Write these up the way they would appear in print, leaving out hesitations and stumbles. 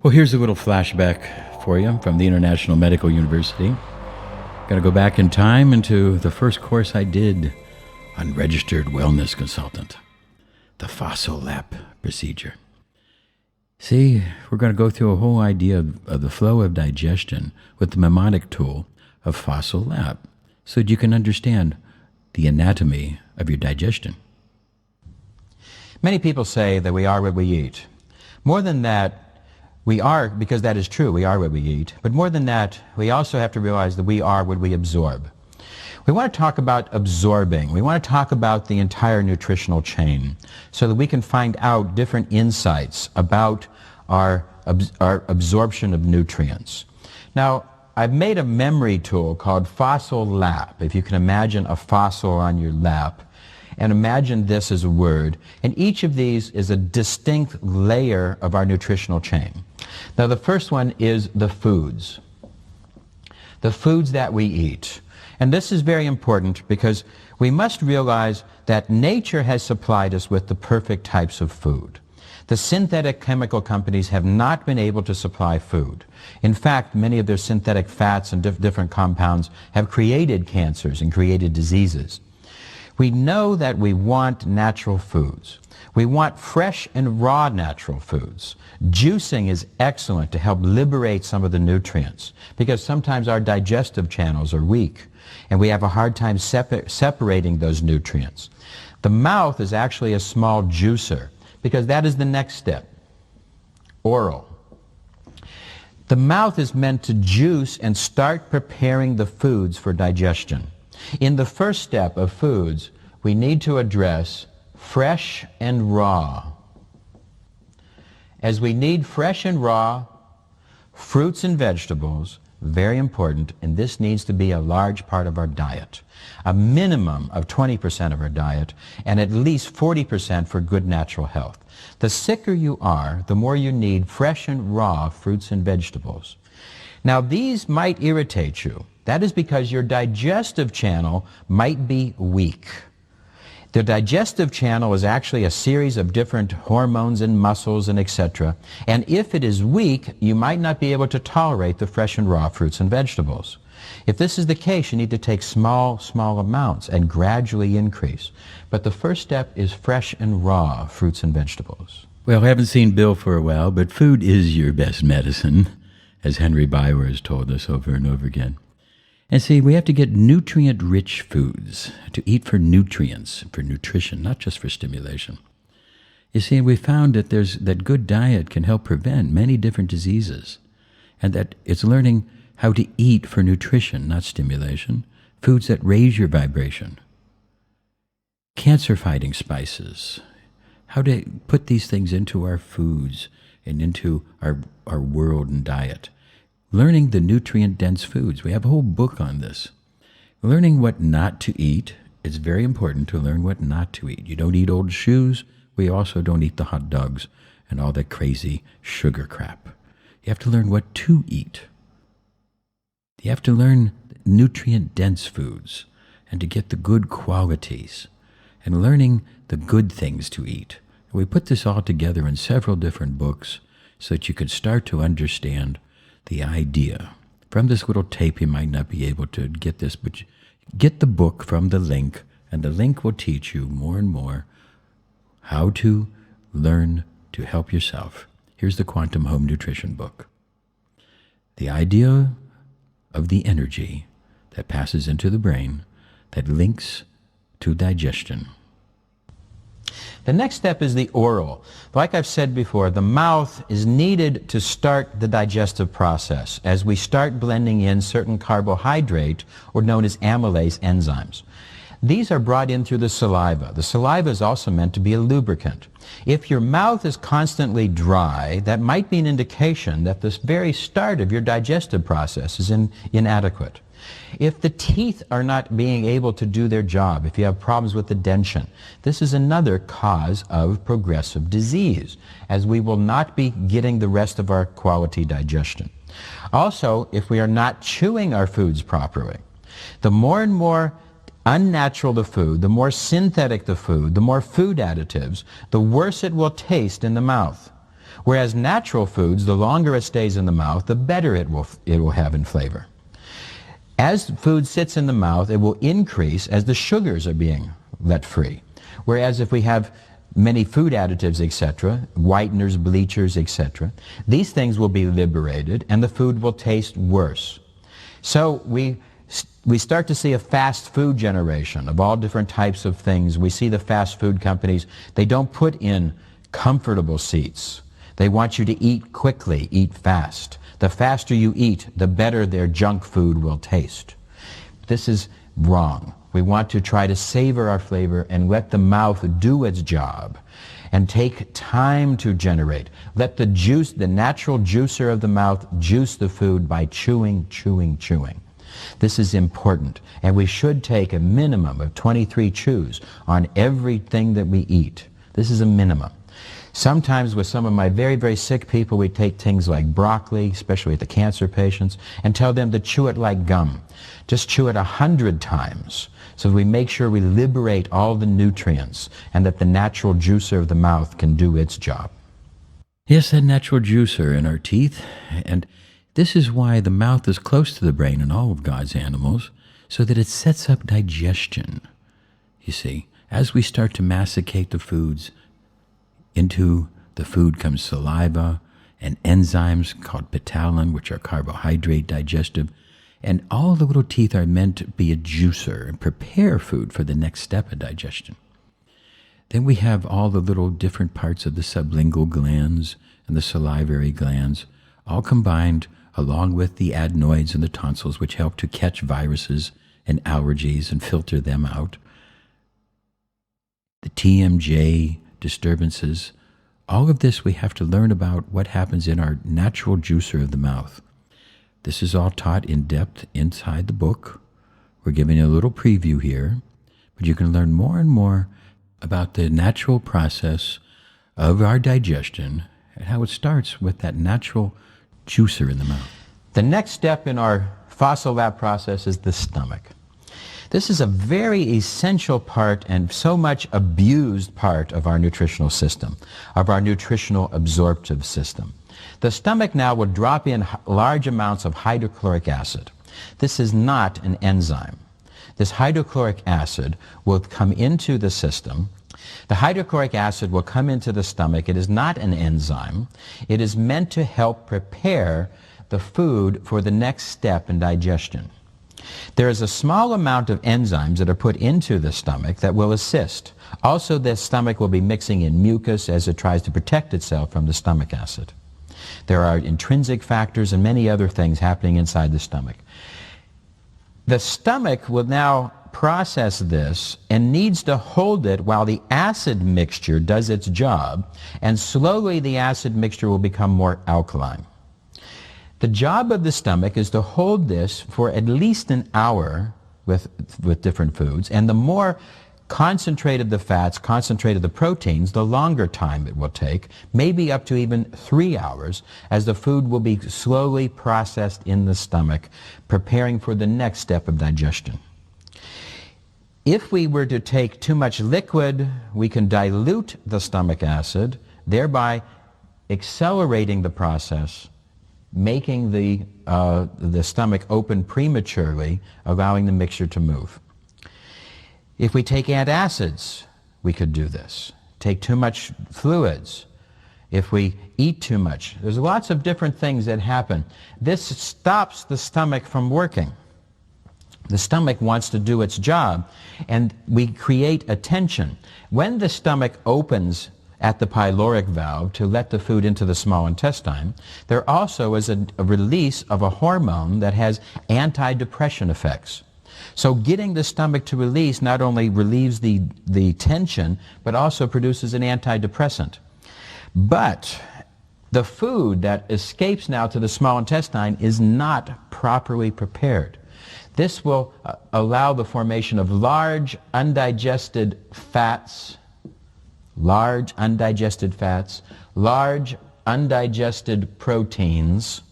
Well, here's a little flashback for you from the International Medical University. Going to go back in time into the first course I did on registered wellness consultant, the Fossil Lap procedure. See, we're going to go through a whole idea of the flow of digestion with the mnemonic tool of Fossil Lap so that you can understand the anatomy of your digestion. Many people say that we are what we eat. More than that, we are, because that is true, we are what we eat. But more than that, we also have to realize that we are what we absorb. We want to talk about absorbing. We want to talk about the entire nutritional chain so that we can find out different insights about our absorption of nutrients. Now, I've made a memory tool called Fossil Lap. If you can imagine a fossil on your lap, and imagine this as a word, and each of these is a distinct layer of our nutritional chain. Now, the first one is the foods that we eat. And this is very important because we must realize that nature has supplied us with the perfect types of food. The synthetic chemical companies have not been able to supply food. In fact, many of their synthetic fats and different compounds have created cancers and created diseases. We know that we want natural foods. We want fresh and raw natural foods. Juicing is excellent to help liberate some of the nutrients because sometimes our digestive channels are weak and we have a hard time separating those nutrients. The mouth is actually a small juicer because that is the next step, oral. The mouth is meant to juice and start preparing the foods for digestion. In the first step of foods, we need to address fresh and raw. As we need fresh and raw fruits and vegetables, very important, and this needs to be a large part of our diet. A minimum of 20% of our diet, and at least 40% for good natural health. The sicker you are, the more you need fresh and raw fruits and vegetables. Now, these might irritate you. That is because your digestive channel might be weak. The digestive channel is actually a series of different hormones and muscles and etc. And if it is weak, you might not be able to tolerate the fresh and raw fruits and vegetables. If this is the case, you need to take small amounts and gradually increase. But the first step is fresh and raw fruits and vegetables. Well, I haven't seen Bill for a while, but food is your best medicine, as Henry Bauer has told us over and over again. And see, we have to get nutrient-rich foods, to eat for nutrients, for nutrition, not just for stimulation. You see, we found that good diet can help prevent many different diseases, and that it's learning how to eat for nutrition, not stimulation, foods that raise your vibration, cancer-fighting spices, how to put these things into our foods and into our world and diet. Learning the nutrient-dense foods. We have a whole book on this. Learning what not to eat. It's very important to learn what not to eat. You don't eat old shoes. We also don't eat the hot dogs and all that crazy sugar crap. You have to learn what to eat. You have to learn nutrient-dense foods and to get the good qualities and learning the good things to eat. We put this all together in several different books so that you can start to understand the idea. From this little tape, you might not be able to get this, but get the book from the link, and the link will teach you more and more how to learn to help yourself. Here's the Quantum Home Nutrition book. The idea of the energy that passes into the brain that links to digestion. The next step is the oral. Like I've said before, the mouth is needed to start the digestive process as we start blending in certain carbohydrate, or known as amylase enzymes. These are brought in through the saliva. The saliva is also meant to be a lubricant. If your mouth is constantly dry, that might be an indication that the very start of your digestive process is inadequate. If the teeth are not being able to do their job, if you have problems with the dentition, this is another cause of progressive disease, as we will not be getting the rest of our quality digestion. Also, if we are not chewing our foods properly, the more and more unnatural the food, the more synthetic the food, the more food additives, the worse it will taste in the mouth. Whereas natural foods, the longer it stays in the mouth, the better it will have in flavor. As food sits in the mouth, it will increase as the sugars are being let free. Whereas if we have many food additives, etc., whiteners, bleachers, etc., these things will be liberated and the food will taste worse. So we start to see a fast food generation of all different types of things. We see the fast food companies, they don't put in comfortable seats. They want you to eat quickly, eat fast. The faster you eat, the better their junk food will taste. This is wrong. We want to try to savor our flavor and let the mouth do its job and take time to generate. Let the juice, the natural juicer of the mouth, juice the food by chewing, chewing, chewing. This is important, and we should take a minimum of 23 chews on everything that we eat. This is a minimum. Sometimes with some of my very, very sick people, we take things like broccoli, especially with the cancer patients, and tell them to chew it like gum. Just chew it 100 times so we make sure we liberate all the nutrients and that the natural juicer of the mouth can do its job. Yes, that natural juicer in our teeth, and this is why the mouth is close to the brain in all of God's animals, so that it sets up digestion. You see, as we start to masticate the foods, into the food comes saliva and enzymes called ptyalin, which are carbohydrate digestive, and all the little teeth are meant to be a juicer and prepare food for the next step of digestion. Then we have all the little different parts of the sublingual glands and the salivary glands, all combined along with the adenoids and the tonsils, which help to catch viruses and allergies and filter them out. The TMJ disturbances, all of this we have to learn about what happens in our natural juicer of the mouth. This is all taught in depth inside the book. We're giving you a little preview here, but you can learn more and more about the natural process of our digestion and how it starts with that natural juicer in the mouth. The next step in our fossil lap process is the stomach. This is a very essential part and so much abused part of our nutritional system, of our nutritional absorptive system. The stomach now will drop in large amounts of hydrochloric acid. This is not an enzyme. This hydrochloric acid will come into the system. The hydrochloric acid will come into the stomach. It is not an enzyme. It is meant to help prepare the food for the next step in digestion. There is a small amount of enzymes that are put into the stomach that will assist. Also, the stomach will be mixing in mucus as it tries to protect itself from the stomach acid. There are intrinsic factors and many other things happening inside the stomach. The stomach will now process this and needs to hold it while the acid mixture does its job, and slowly the acid mixture will become more alkaline. The job of the stomach is to hold this for at least an hour with different foods, and the more concentrated the fats, concentrated the proteins, the longer time it will take, maybe up to even 3 hours, as the food will be slowly processed in the stomach, preparing for the next step of digestion. If we were to take too much liquid, we can dilute the stomach acid, thereby accelerating the process, making the stomach open prematurely, allowing the mixture to move. If we take antacids, we could do this. Take too much fluids. If we eat too much. There's lots of different things that happen. This stops the stomach from working. The stomach wants to do its job, and we create a tension. When the stomach opens at the pyloric valve to let the food into the small intestine, there also is a release of a hormone that has anti-depression effects. So getting the stomach to release not only relieves the tension, but also produces an antidepressant. But the food that escapes now to the small intestine is not properly prepared. This will allow the formation of large undigested fats, large undigested proteins,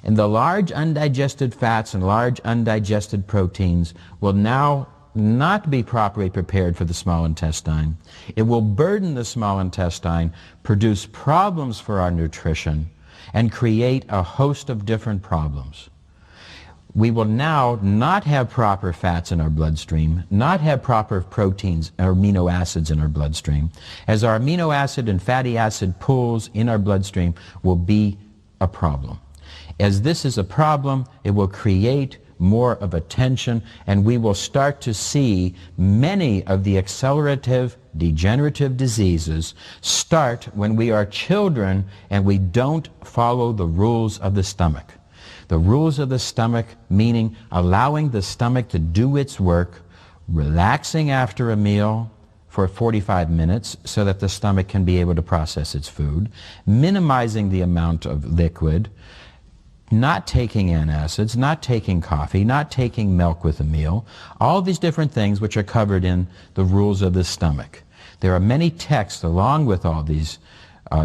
and the large undigested fats and large undigested proteins will now not be properly prepared for the small intestine. It will burden the small intestine, produce problems for our nutrition, and create a host of different problems. We will now not have proper fats in our bloodstream, not have proper proteins or amino acids in our bloodstream. As our amino acid and fatty acid pools in our bloodstream will be a problem. As this is a problem, it will create more of a tension, and we will start to see many of the accelerative degenerative diseases start when we are children and we don't follow the rules of the stomach. The rules of the stomach, meaning allowing the stomach to do its work, relaxing after a meal for 45 minutes so that the stomach can be able to process its food, minimizing the amount of liquid, not taking antacids, not taking coffee, not taking milk with a meal, all these different things which are covered in the rules of the stomach. There are many texts along with all these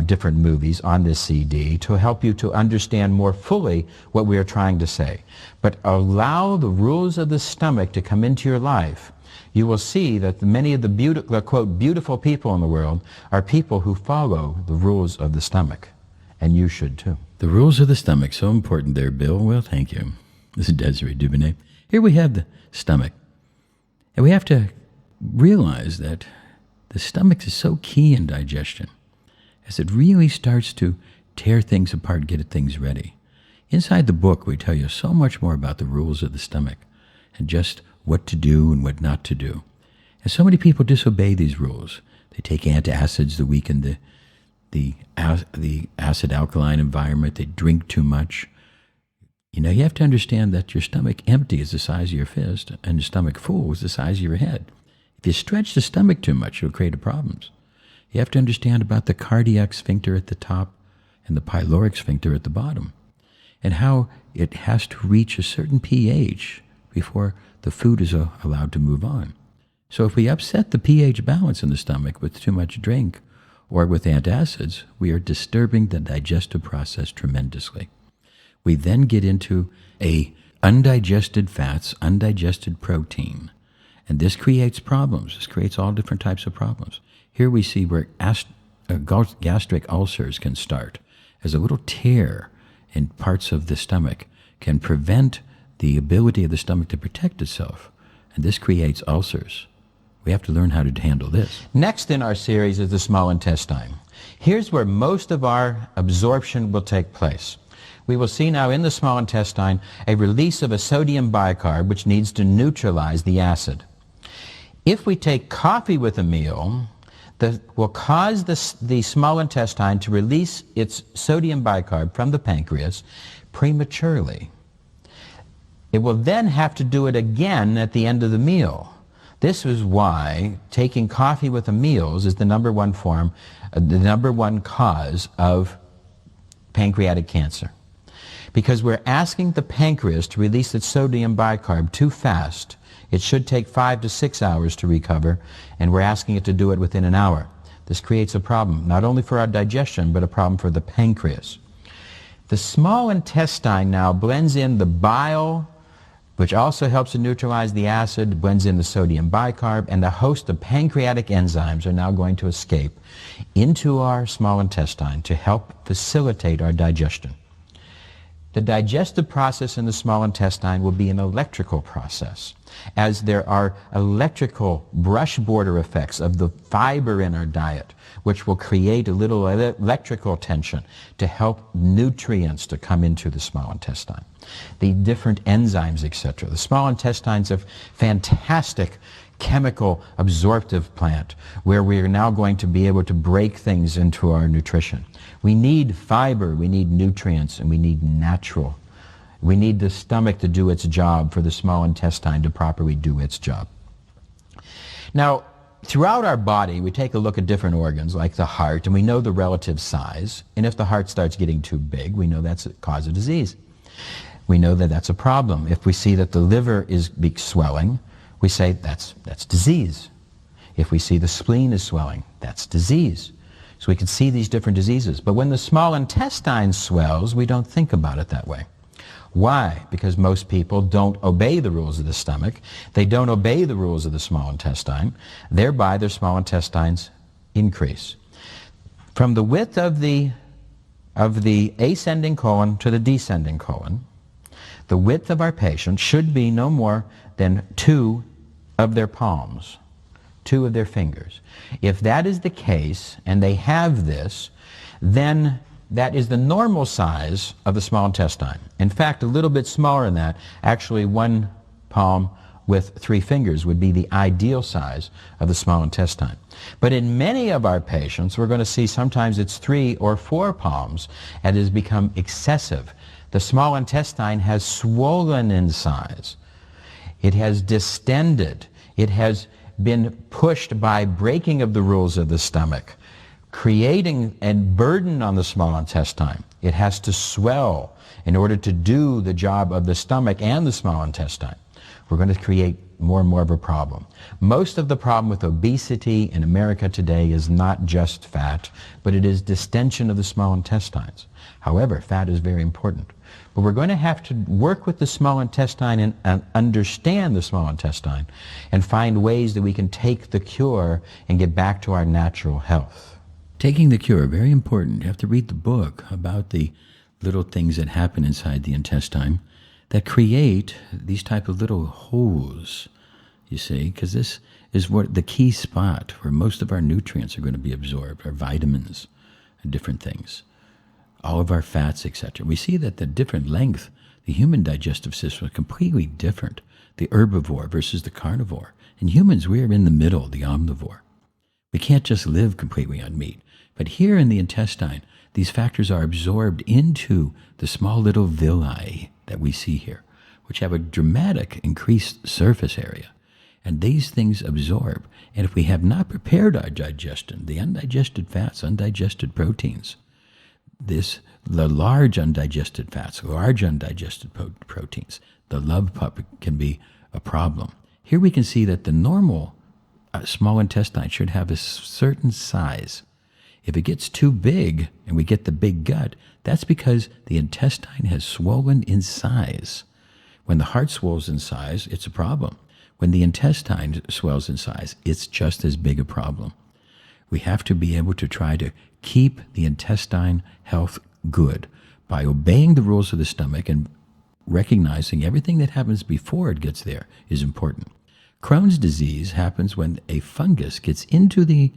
different movies on this CD to help you to understand more fully what we are trying to say. But allow the rules of the stomach to come into your life. You will see that many of the quote, beautiful people in the world are people who follow the rules of the stomach. And you should too. The rules of the stomach, so important there, Bill. Well, thank you. This is Desiree Dubonnet. Here we have the stomach. And we have to realize that the stomach is so key in digestion, as it really starts to tear things apart, get things ready. Inside the book, we tell you so much more about the rules of the stomach and just what to do and what not to do. And so many people disobey these rules. They take antacids to weaken the acid-alkaline environment. They drink too much. You know, you have to understand that your stomach empty is the size of your fist and your stomach full is the size of your head. If you stretch the stomach too much, you'll create problems. You have to understand about the cardiac sphincter at the top and the pyloric sphincter at the bottom, and how it has to reach a certain pH before the food is allowed to move on. So if we upset the pH balance in the stomach with too much drink or with antacids, we are disturbing the digestive process tremendously. We then get into undigested fats, undigested protein, and this creates problems. This creates all different types of problems. Here we see where gastric ulcers can start, as a little tear in parts of the stomach can prevent the ability of the stomach to protect itself, and this creates ulcers. We have to learn how to handle this. Next in our series is the small intestine. Here's where most of our absorption will take place. We will see now in the small intestine a release of a sodium bicarb which needs to neutralize the acid. If we take coffee with a meal, that will cause the small intestine to release its sodium bicarb from the pancreas prematurely. It will then have to do it again at the end of the meal. This is why taking coffee with the meals is the number one cause of pancreatic cancer. Because we're asking the pancreas to release its sodium bicarb too fast. It should take 5 to 6 hours to recover, and we're asking it to do it within an hour. This creates a problem, not only for our digestion, but a problem for the pancreas. The small intestine now blends in the bile, which also helps to neutralize the acid, blends in the sodium bicarb, and a host of pancreatic enzymes are now going to escape into our small intestine to help facilitate our digestion. The digestive process in the small intestine will be an electrical process, as there are electrical brush border effects of the fiber in our diet, which will create a little electrical tension to help nutrients to come into the small intestine. The different enzymes, etc. The small intestine is a fantastic chemical absorptive plant where we are now going to be able to break things into our nutrition. We need fiber, we need nutrients, and we need natural. We need the stomach to do its job for the small intestine to properly do its job. Now, throughout our body, we take a look at different organs like the heart, and we know the relative size. And if the heart starts getting too big, we know that's a cause of disease. We know that that's a problem. If we see that the liver is swelling, we say that's disease. If we see the spleen is swelling, that's disease. So we can see these different diseases. But when the small intestine swells, we don't think about it that way. Why? Because most people don't obey the rules of the stomach. They don't obey the rules of the small intestine. Thereby, their small intestines increase. From the width of the ascending colon to the descending colon, the width of our patient should be no more than 2 of their palms, 2 of their fingers. If that is the case, and they have this, then that is the normal size of the small intestine. In fact, a little bit smaller than that, actually 1 palm with 3 fingers would be the ideal size of the small intestine. But in many of our patients, we're going to see sometimes it's 3 or 4 palms, and it has become excessive. The small intestine has swollen in size. It has distended. It has been pushed by breaking of the rules of the stomach, creating a burden on the small intestine. It has to swell in order to do the job of the stomach and the small intestine. We're going to create more and more of a problem. Most of the problem with obesity in America today is not just fat, but it is distension of the small intestines. However, fat is very important. But we're going to have to work with the small intestine and understand the small intestine and find ways that we can take the cure and get back to our natural health. Taking the cure, very important. You have to read the book about the little things that happen inside the intestine that create these type of little holes, you see, because this is what the key spot where most of our nutrients are going to be absorbed, our vitamins and different things, all of our fats, etc. We see that the different length, the human digestive system is completely different, the herbivore versus the carnivore. In humans, we are in the middle, the omnivore. We can't just live completely on meat. But here in the intestine, these factors are absorbed into the small little villi that we see here, which have a dramatic increased surface area. And these things absorb. And if we have not prepared our digestion, the undigested fats, undigested proteins, the large undigested fats, large undigested proteins, the love pup can be a problem. Here we can see that the normal small intestine should have a certain size. If it gets too big and we get the big gut, that's because the intestine has swollen in size. When the heart swells in size, it's a problem. When the intestine swells in size, it's just as big a problem. We have to be able to try to keep the intestine health good by obeying the rules of the stomach and recognizing everything that happens before it gets there is important. Crohn's disease happens when a fungus gets into the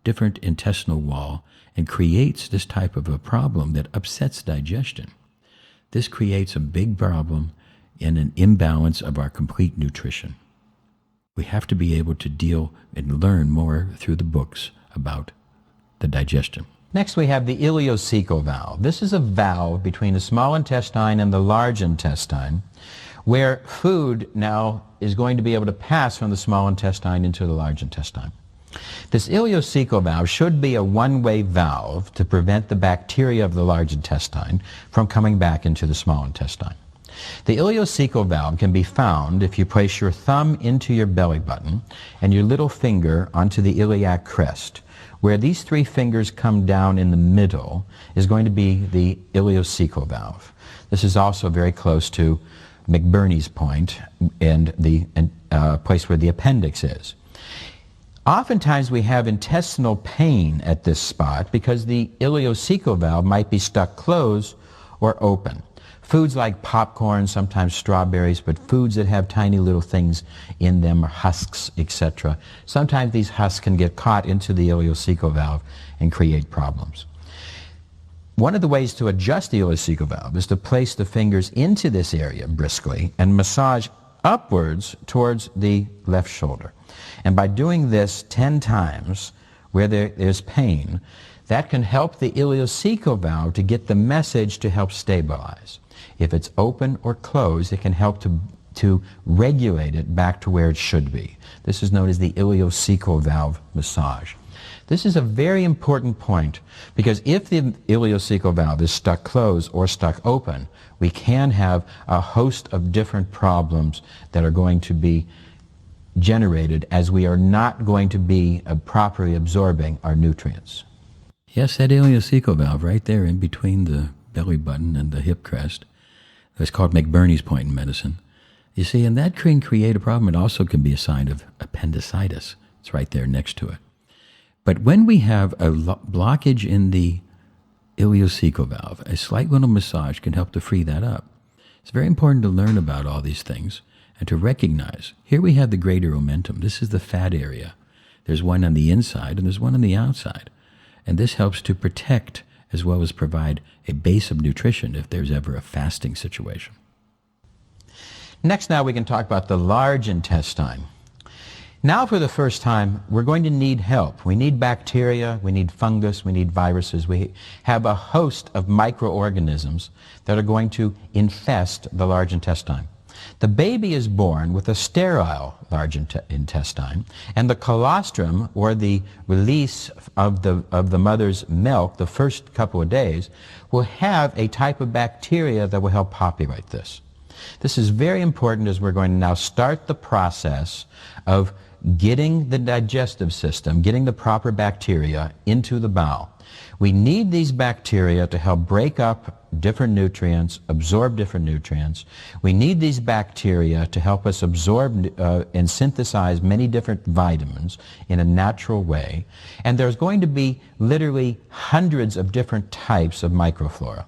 different intestinal wall and creates this type of a problem that upsets digestion. This creates a big problem in an imbalance of our complete nutrition. We have to be able to deal and learn more through the books about the digestion. Next, we have the ileocecal valve. This is a valve between the small intestine and the large intestine where food now is going to be able to pass from the small intestine into the large intestine. This ileocecal valve should be a one-way valve to prevent the bacteria of the large intestine from coming back into the small intestine. The ileocecal valve can be found if you place your thumb into your belly button and your little finger onto the iliac crest. Where these 3 fingers come down in the middle is going to be the ileocecal valve. This is also very close to McBurney's point and the place where the appendix is. Oftentimes we have intestinal pain at this spot because the ileocecal valve might be stuck closed or open. Foods like popcorn, sometimes strawberries, but foods that have tiny little things in them, or husks, etc. Sometimes these husks can get caught into the ileocecal valve and create problems. One of the ways to adjust the ileocecal valve is to place the fingers into this area briskly and massage upwards towards the left shoulder. And by doing this 10 times where there's pain, that can help the ileocecal valve to get the message to help stabilize. If it's open or closed, it can help to regulate it back to where it should be. This is known as the ileocecal valve massage. This is a very important point because if the ileocecal valve is stuck closed or stuck open, we can have a host of different problems that are going to be generated as we are not going to be properly absorbing our nutrients. Yes, that ileocecal valve right there in between the belly button and the hip crest, It's called McBurney's point in medicine. You see, and that can create a problem. It also can be a sign of appendicitis. It's right there next to it. But when we have a blockage in the ileocecal valve, a slight little massage can help to free that up. It's very important to learn about all these things and to recognize, here we have the greater omentum. This is the fat area. There's one on the inside and there's one on the outside. And this helps to protect as well as provide a base of nutrition if there's ever a fasting situation. Next, now we can talk about the large intestine. Now for the first time, we're going to need help. We need bacteria, we need fungus, we need viruses. We have a host of microorganisms that are going to infest the large intestine. The baby is born with a sterile large intestine, and the colostrum, or the release of the mother's milk the first couple of days, will have a type of bacteria that will help populate this. This is very important as we're going to now start the process of getting the digestive system, getting the proper bacteria into the bowel. We need these bacteria to help break up different nutrients, absorb different nutrients. We need these bacteria to help us absorb and synthesize many different vitamins in a natural way. And there's going to be literally hundreds of different types of microflora.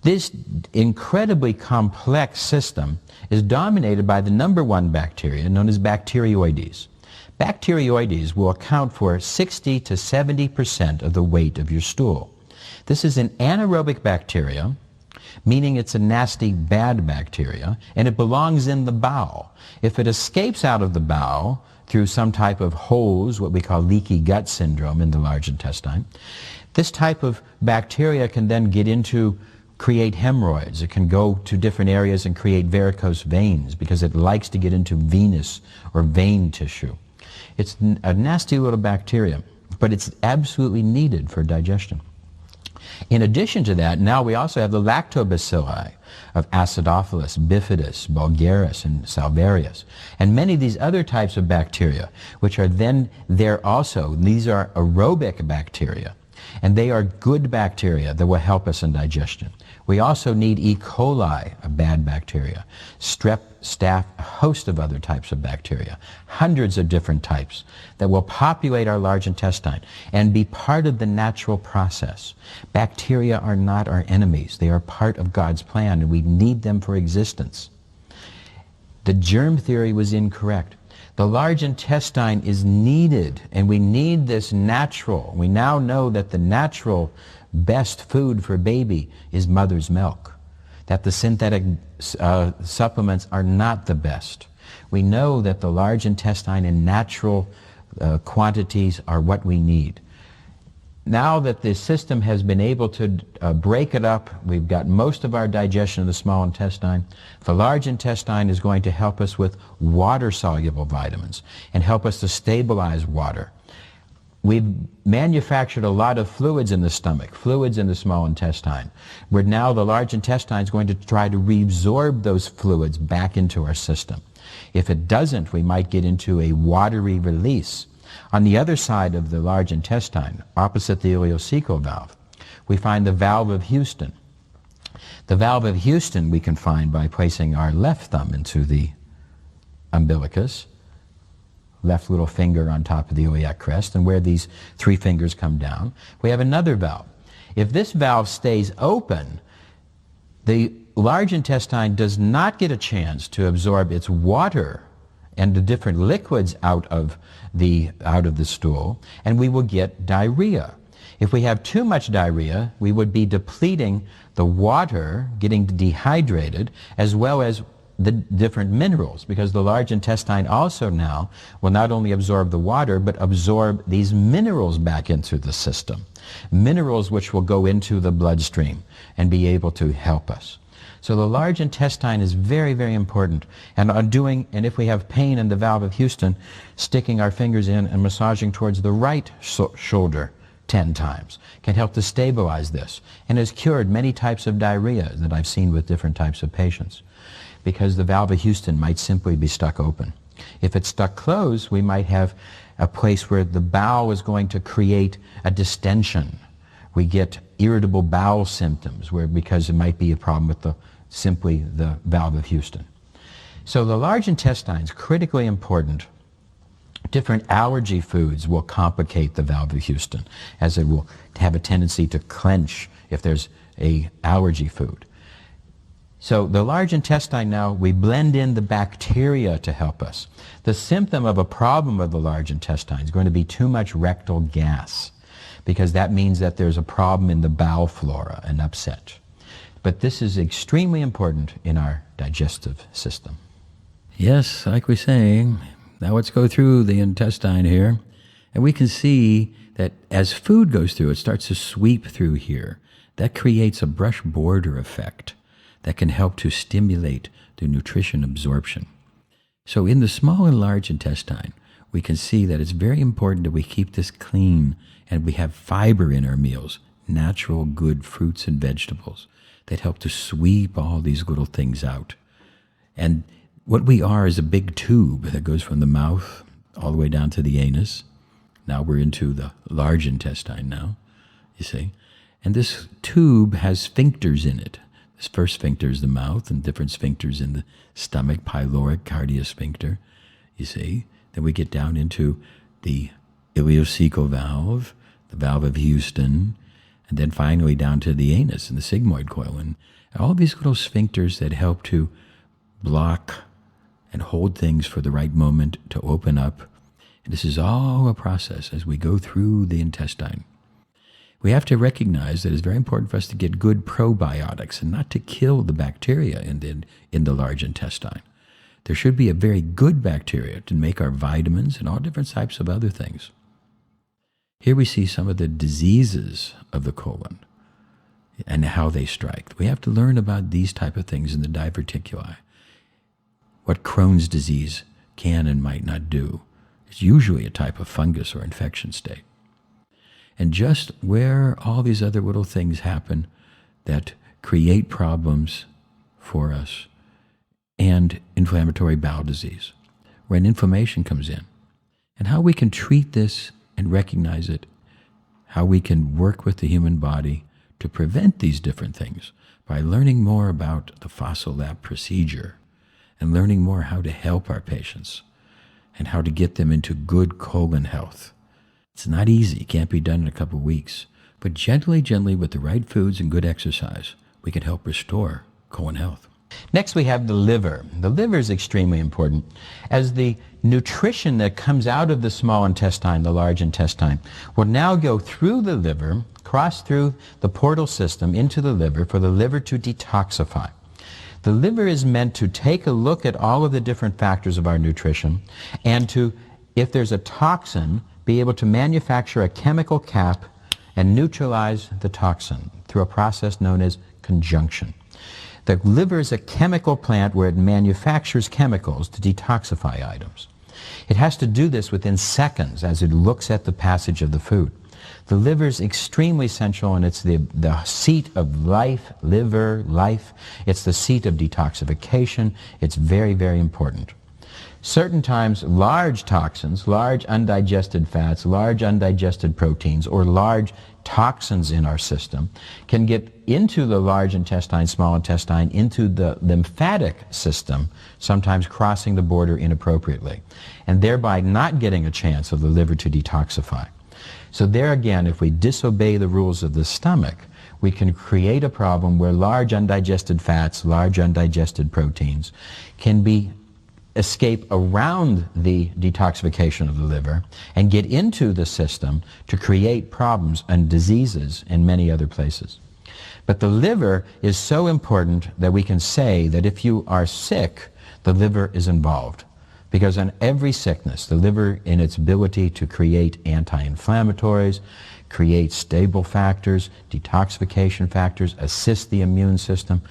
This incredibly complex system is dominated by the number one bacteria known as Bacteroides. Bacteroides will account for 60 to 70% of the weight of your stool. This is an anaerobic bacteria, meaning it's a nasty, bad bacteria, and it belongs in the bowel. If it escapes out of the bowel through some type of hose, what we call leaky gut syndrome in the large intestine, this type of bacteria can then get into create hemorrhoids. It can go to different areas and create varicose veins because it likes to get into venous or vein tissue. It's a nasty little bacteria, but it's absolutely needed for digestion. In addition to that, now we also have the lactobacilli of Acidophilus, Bifidus, Bulgaris, and Salvarius, and many of these other types of bacteria, which are then there also. These are aerobic bacteria, and they are good bacteria that will help us in digestion. We also need E. coli, a bad bacteria, strep, staph, a host of other types of bacteria, hundreds of different types that will populate our large intestine and be part of the natural process. Bacteria are not our enemies. They are part of God's plan, and we need them for existence. The germ theory was incorrect. The large intestine is needed, and we need this natural. We now know that the natural best food for baby is mother's milk, that the synthetic supplements are not the best. We know that the large intestine in natural quantities are what we need. Now that the system has been able to break it up, we've got most of our digestion of the small intestine. The large intestine is going to help us with water-soluble vitamins and help us to stabilize water. We've manufactured a lot of fluids in the stomach, fluids in the small intestine, where now the large intestine is going to try to reabsorb those fluids back into our system. If it doesn't, we might get into a watery release. On the other side of the large intestine, opposite the ileocecal valve, we find the valve of Houston. The valve of Houston we can find by placing our left thumb into the umbilicus, left little finger on top of the iliac crest, and where these three fingers come down, we have another valve. If this valve stays open, the large intestine does not get a chance to absorb its water and the different liquids out of the stool, and we will get diarrhea. If we have too much diarrhea, we would be depleting the water, getting dehydrated, as well as the different minerals, because the large intestine also now will not only absorb the water, but absorb these minerals back into the system. Minerals which will go into the bloodstream and be able to help us. So the large intestine is very, very important. And if we have pain in the valve of Houston, sticking our fingers in and massaging towards the right shoulder 10 times can help to stabilize this, and has cured many types of diarrhea that I've seen with different types of patients, because the valve of Houston might simply be stuck open. If it's stuck closed, we might have a place where the bowel is going to create a distension. We get irritable bowel symptoms because it might be a problem with the simply the valve of Houston. So the large intestine is critically important. Different allergy foods will complicate the valve of Houston, as it will have a tendency to clench if there's an allergy food. So the large intestine now, we blend in the bacteria to help us. The symptom of a problem of the large intestine is going to be too much rectal gas, because that means that there's a problem in the bowel flora, an upset. But this is extremely important in our digestive system. Yes, like we're saying, now let's go through the intestine here, and we can see that as food goes through, it starts to sweep through here. That creates a brush border effect that can help to stimulate the nutrition absorption. So in the small and large intestine, we can see that it's very important that we keep this clean and we have fiber in our meals, natural good fruits and vegetables that help to sweep all these little things out. And what we are is a big tube that goes from the mouth all the way down to the anus. Now we're into the large intestine now, you see. And this tube has sphincters in it. This first sphincter is the mouth, and different sphincters in the stomach, pyloric, cardiosphincter, you see. Then we get down into the ileocecal valve, the valve of Houston, and then finally down to the anus and the sigmoid coil. And all these little sphincters that help to block and hold things for the right moment to open up. And this is all a process as we go through the intestine. We have to recognize that it's very important for us to get good probiotics and not to kill the bacteria in the large intestine. There should be a very good bacteria to make our vitamins and all different types of other things. Here we see some of the diseases of the colon and how they strike. We have to learn about these type of things in the diverticuli. What Crohn's disease can and might not do. It's usually a type of fungus or infection state. And just where all these other little things happen that create problems for us, and inflammatory bowel disease, when inflammation comes in, and how we can treat this and recognize it, how we can work with the human body to prevent these different things by learning more about the Fossil Lap procedure and learning more how to help our patients and how to get them into good colon health. It's not easy. It can't be done in a couple of weeks. But gently, with the right foods and good exercise, we can help restore colon health. Next, we have the liver. The liver is extremely important, as the nutrition that comes out of the small intestine, the large intestine, will now go through the liver, cross through the portal system into the liver for the liver to detoxify. The liver is meant to take a look at all of the different factors of our nutrition and to, if there's a toxin, be able to manufacture a chemical cap and neutralize the toxin through a process known as conjunction. The liver is a chemical plant where it manufactures chemicals to detoxify items. It has to do this within seconds as it looks at the passage of the food. The liver is extremely essential, and it's the seat of life, life. It's the seat of detoxification. It's very, very important. Certain times, large toxins, large undigested fats, large undigested proteins, or large toxins in our system can get into the large intestine, small intestine, into the lymphatic system, sometimes crossing the border inappropriately, and thereby not getting a chance of the liver to detoxify. So there again, if we disobey the rules of the stomach, we can create a problem where large undigested fats, large undigested proteins can escape around the detoxification of the liver and get into the system to create problems and diseases in many other places. But the liver is so important that we can say that if you are sick, the liver is involved. Because in every sickness, the liver, in its ability to create anti-inflammatories, create stable factors, detoxification factors, assist the immune system,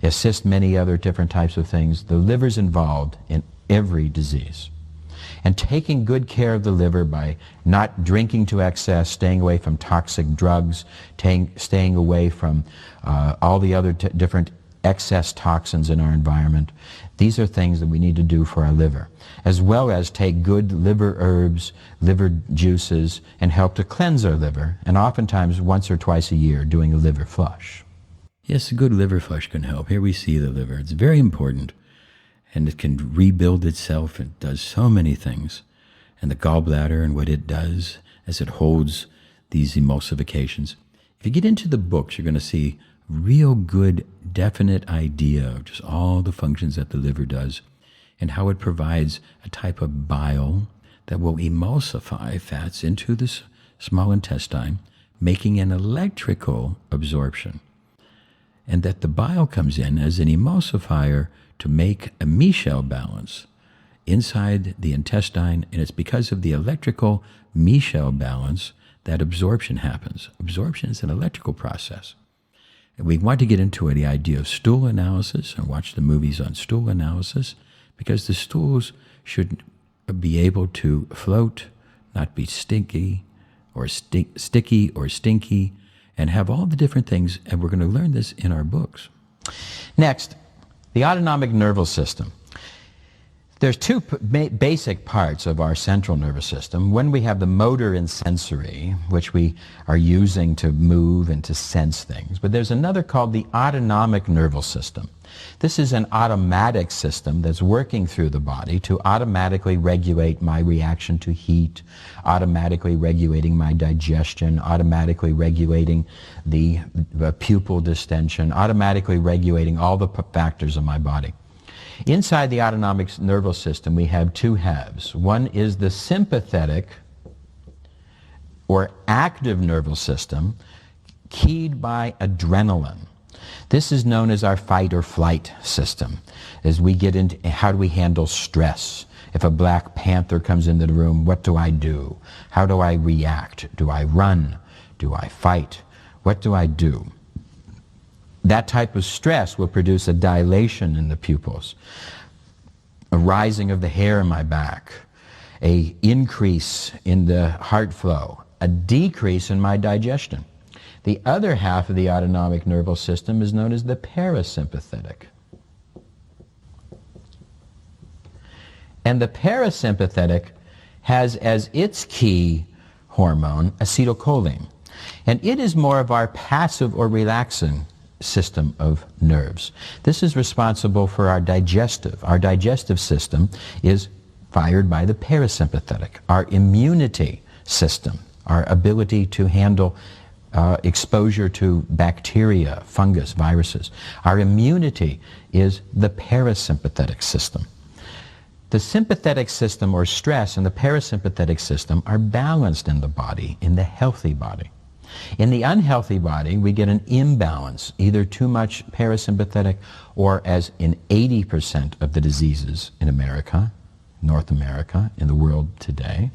assist many other different types of things, the liver's involved in every disease. And taking good care of the liver by not drinking to excess, staying away from toxic drugs, staying away from all the other different excess toxins in our environment, these are things that we need to do for our liver, as well as take good liver herbs, liver juices, and help to cleanse our liver, and oftentimes once or twice a year doing a liver flush. Yes, a good liver flush can help. Here we see the liver. It's very important, and it can rebuild itself. It does so many things. And the gallbladder and what it does as it holds these emulsifications. If you get into the books, you're going to see real good, definite idea of just all the functions that the liver does and how it provides a type of bile that will emulsify fats into the small intestine, making an electrical absorption. And that the bile comes in as an emulsifier to make a Michel balance inside the intestine, and it's because of the electrical Michel balance that absorption happens. Absorption is an electrical process. And we want to get into the idea of stool analysis and watch the movies on stool analysis, because the stools should be able to float, not be sticky or sticky or stinky, and have all the different things, and we're going to learn this in our books. Next, the autonomic nervous system. There's two basic parts of our central nervous system. When we have the motor and sensory, which we are using to move and to sense things, but there's another called the autonomic nervous system. This is an automatic system that's working through the body to automatically regulate my reaction to heat, automatically regulating my digestion, automatically regulating the pupil distension, automatically regulating all the factors of my body. Inside the autonomic nervous system, we have two halves. One is the sympathetic or active nervous system, keyed by adrenaline. This is known as our fight or flight system. As we get into how do we handle stress? If a black panther comes into the room, what do I do? How do I react? Do I run? Do I fight? What do I do? That type of stress will produce a dilation in the pupils, a rising of the hair in my back, an increase in the heart flow, a decrease in my digestion. The other half of the autonomic nervous system is known as the parasympathetic. And the parasympathetic has as its key hormone acetylcholine. And it is more of our passive or relaxing system of nerves. This is responsible for our digestive. Our digestive system is fired by the parasympathetic. Our immunity system, our ability to handle exposure to bacteria, fungus, viruses. Our immunity is the parasympathetic system. The sympathetic system or stress and the parasympathetic system are balanced in the body, in the healthy body. In the unhealthy body, we get an imbalance, either too much parasympathetic or, as in 80% of the diseases in America, North America, in the world today,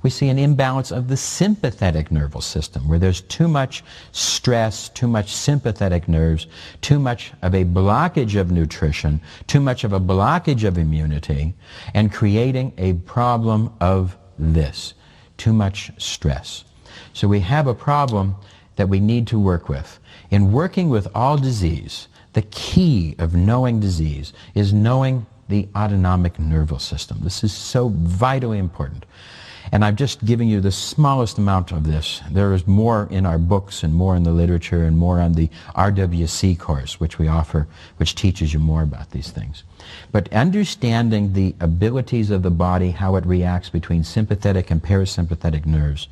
we see an imbalance of the sympathetic nervous system, where there's too much stress, too much sympathetic nerves, too much of a blockage of nutrition, too much of a blockage of immunity, and creating a problem of this, too much stress. So we have a problem that we need to work with. In working with all disease, the key of knowing disease is knowing the autonomic nervous system. This is so vitally important. And I'm just giving you the smallest amount of this. There is more in our books and more in the literature and more on the RWC course, which we offer, which teaches you more about these things. But understanding the abilities of the body, how it reacts between sympathetic and parasympathetic nerves,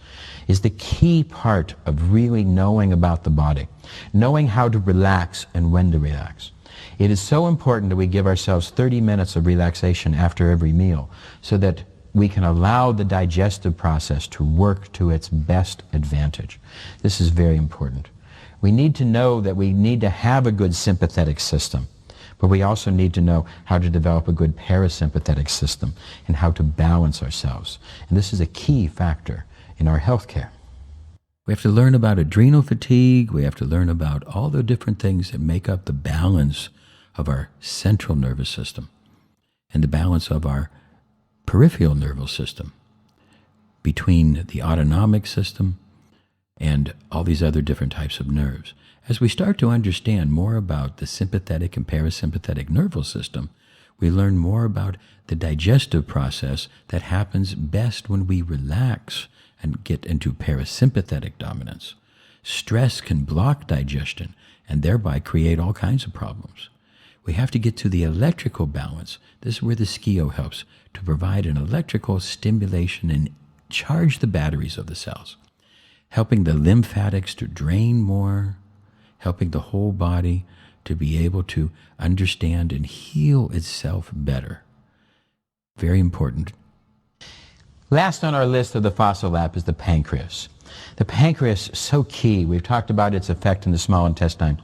is the key part of really knowing about the body, knowing how to relax and when to relax. It is so important that we give ourselves 30 minutes of relaxation after every meal so that we can allow the digestive process to work to its best advantage. This is very important. We need to know that we need to have a good sympathetic system, but we also need to know how to develop a good parasympathetic system and how to balance ourselves. And this is a key factor in our health care. We have to learn about adrenal fatigue. We have to learn about all the different things that make up the balance of our central nervous system and the balance of our peripheral nervous system between the autonomic system and all these other different types of nerves. As we start to understand more about the sympathetic and parasympathetic nervous system, we learn more about the digestive process that happens best when we relax and get into parasympathetic dominance. Stress can block digestion and thereby create all kinds of problems. We have to get to the electrical balance. This is where the skio helps to provide an electrical stimulation and charge the batteries of the cells, helping the lymphatics to drain more, helping the whole body to be able to understand and heal itself better. Very important. Last on our list of the fossil lap is the pancreas. The pancreas is so key. We've talked about its effect in the small intestine,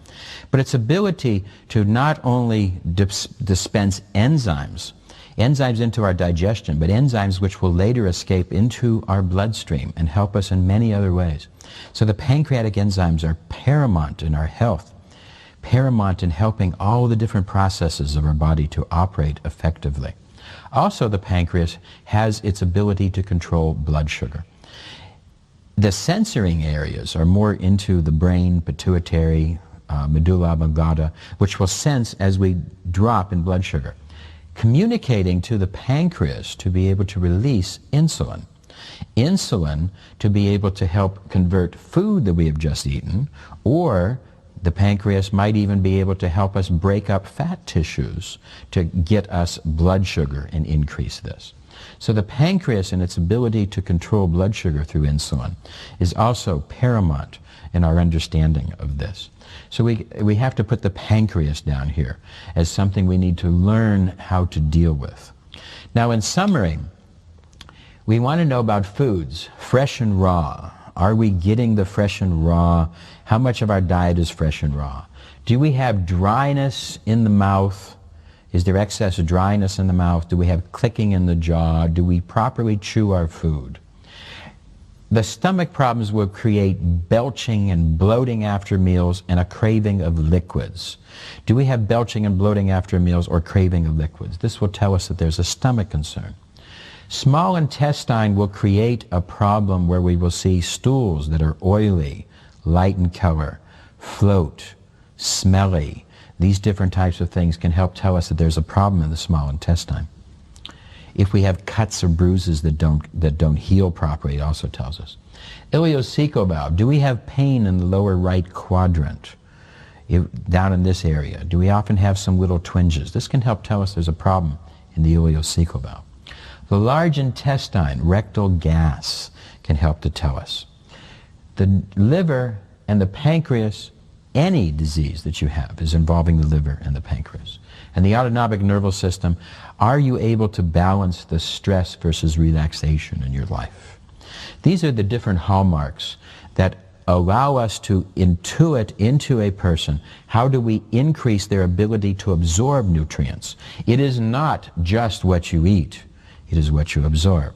but its ability to not only dispense enzymes into our digestion, but enzymes which will later escape into our bloodstream and help us in many other ways. So the pancreatic enzymes are paramount in our health, paramount in helping all the different processes of our body to operate effectively. Also, the pancreas has its ability to control blood sugar. The censoring areas are more into the brain, pituitary, medulla oblongata, which will sense as we drop in blood sugar, communicating to the pancreas to be able to release insulin. Insulin to be able to help convert food that we have just eaten, or the pancreas might even be able to help us break up fat tissues to get us blood sugar and increase this. So the pancreas and its ability to control blood sugar through insulin is also paramount in our understanding of this. So we have to put the pancreas down here as something we need to learn how to deal with. Now, in summary, we want to know about foods, fresh and raw. Are we getting the fresh and raw? How much of our diet is fresh and raw? Do we have dryness in the mouth? Is there excess dryness in the mouth? Do we have clicking in the jaw? Do we properly chew our food? The stomach problems will create belching and bloating after meals and a craving of liquids. Do we have belching and bloating after meals or craving of liquids? This will tell us that there's a stomach concern. Small intestine will create a problem where we will see stools that are oily, light in color, float, smelly. These different types of things can help tell us that there's a problem in the small intestine. If we have cuts or bruises that don't heal properly, it also tells us. Ileocecal valve. Do we have pain in the lower right quadrant? Down in this area? Do we often have some little twinges? This can help tell us there's a problem in the ileocecal valve. The large intestine, rectal gas, can help to tell us. The liver and the pancreas, any disease that you have is involving the liver and the pancreas. And the autonomic nervous system, are you able to balance the stress versus relaxation in your life? These are the different hallmarks that allow us to intuit into a person how do we increase their ability to absorb nutrients. It is not just what you eat, it is what you absorb.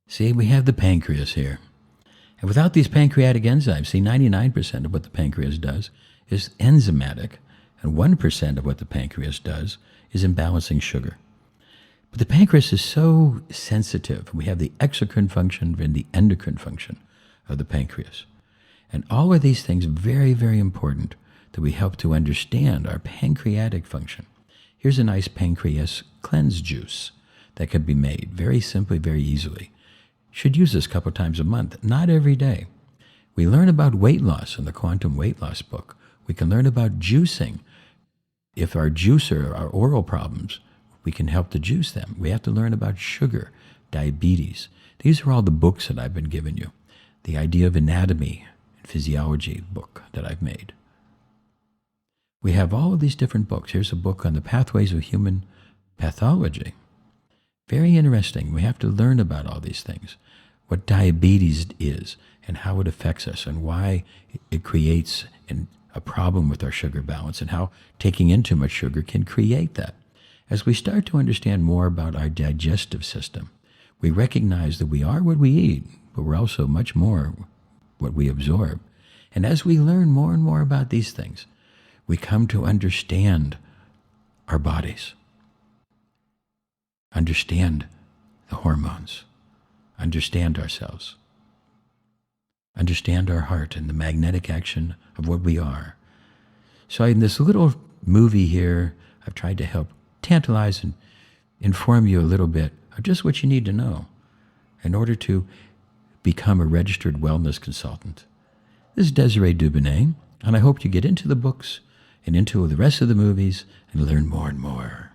See, we have the pancreas here. And without these pancreatic enzymes, see, 99% of what the pancreas does is enzymatic, and 1% of what the pancreas does is in balancing sugar. But the pancreas is so sensitive. We have the exocrine function and the endocrine function of the pancreas. And all of these things are very, very important that we help to understand our pancreatic function. Here's a nice pancreas cleanse juice that can be made very simply, very easily. Should use this a couple times a month, not every day. We learn about weight loss in the Quantum Weight Loss book. We can learn about juicing. If our juicer, our oral problems, we can help to juice them. We have to learn about sugar, diabetes. These are all the books that I've been giving you. The Idea of Anatomy and Physiology book that I've made. We have all of these different books. Here's a book on the pathways of human pathology. Very interesting. We have to learn about all these things. What diabetes is and how it affects us and why it creates a problem with our sugar balance and how taking in too much sugar can create that. As we start to understand more about our digestive system, we recognize that we are what we eat, but we're also much more what we absorb. And as we learn more and more about these things, we come to understand our bodies, understand the hormones, understand ourselves, understand our heart and the magnetic action of what we are. So in this little movie here, I've tried to help tantalize and inform you a little bit of just what you need to know in order to become a registered wellness consultant. This is Desiree Dubonnet, And I hope you get into the books and into the rest of the movies and learn more and more.